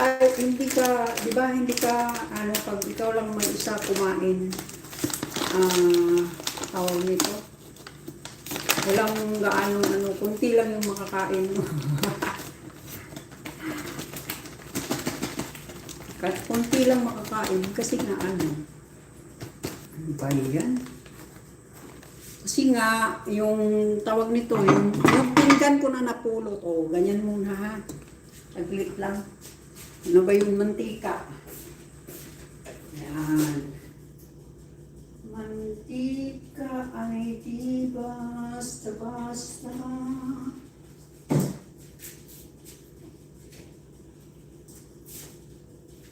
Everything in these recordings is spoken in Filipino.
di ba, hindi ka, ano, pag ikaw lang mag-isa kumain, tawag nito, walang gaano, ano, kunti lang yung makakain mo. Kahit kunti lang makakain, kasi nga, ano ba yan? Kasi nga, yung tawag nito, yung pinggan ko na napulot, ganyan muna ha. Taglit lang. Ano ba yung mantika? Yan. Mantika ay di basta-basta.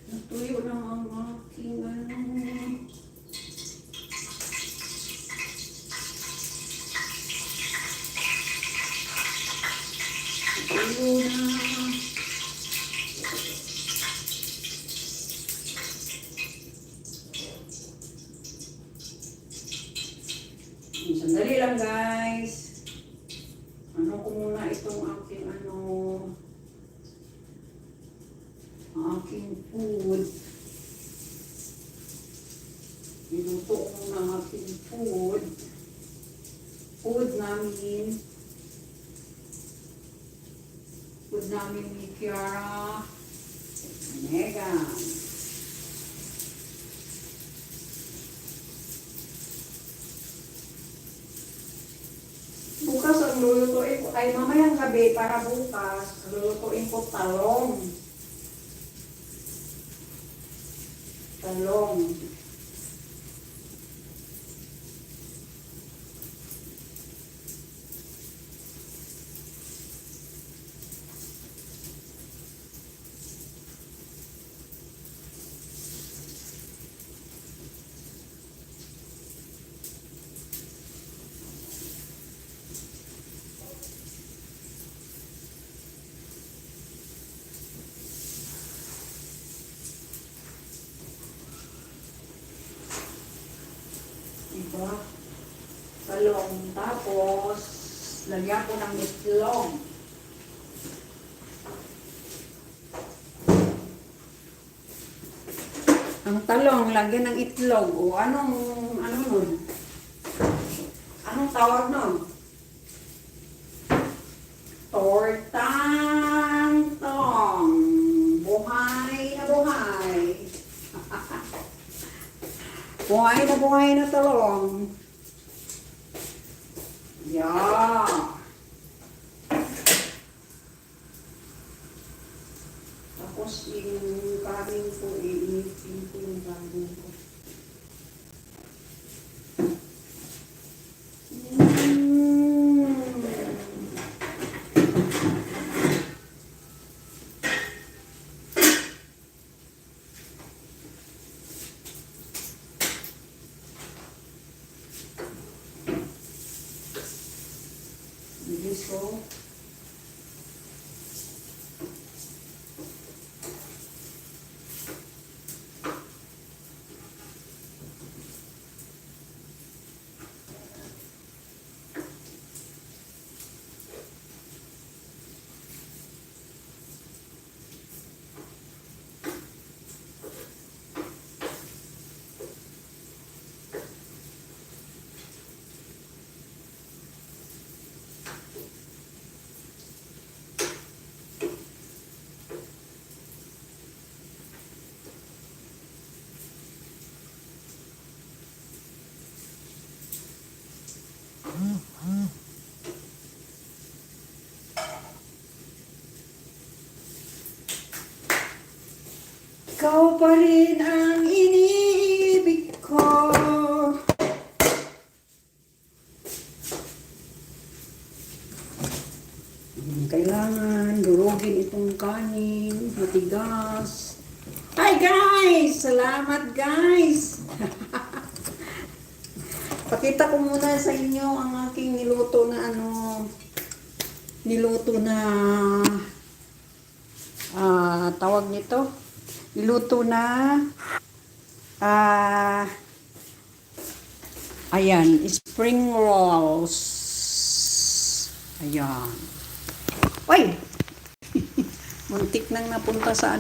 Natuyo lang ang aking ano. Natuyo na. Sandali lang guys. Ano ko muna itong aking aking food. Niluto ko muna ang aking food. Food namin. Food namin ni Kiara. Megan. Bukas ang lulutuin ko, ay mamayang gabi para bukas, lulutuin ko talong. Talong. Diba? Talong. Tapos, lagyan ko ng itlog. Ang talong, lagyan ng itlog. O anong nun? Anong tawag nun? Tortang tong. Buhay na buhay. Buhay na talong. Yeah. Tapos yung kanin ko, iinitin ko yung kanin ko. So, ikaw pa rin ang iniibig ko. Kailangan durugin itong kanin, matigas. Hi guys! Salamat guys! Pakita ko muna sa inyo ang aking niluto na tawag nito. Niluto na ayan, spring rolls. Ayan. Uy! Muntik nang napunta sa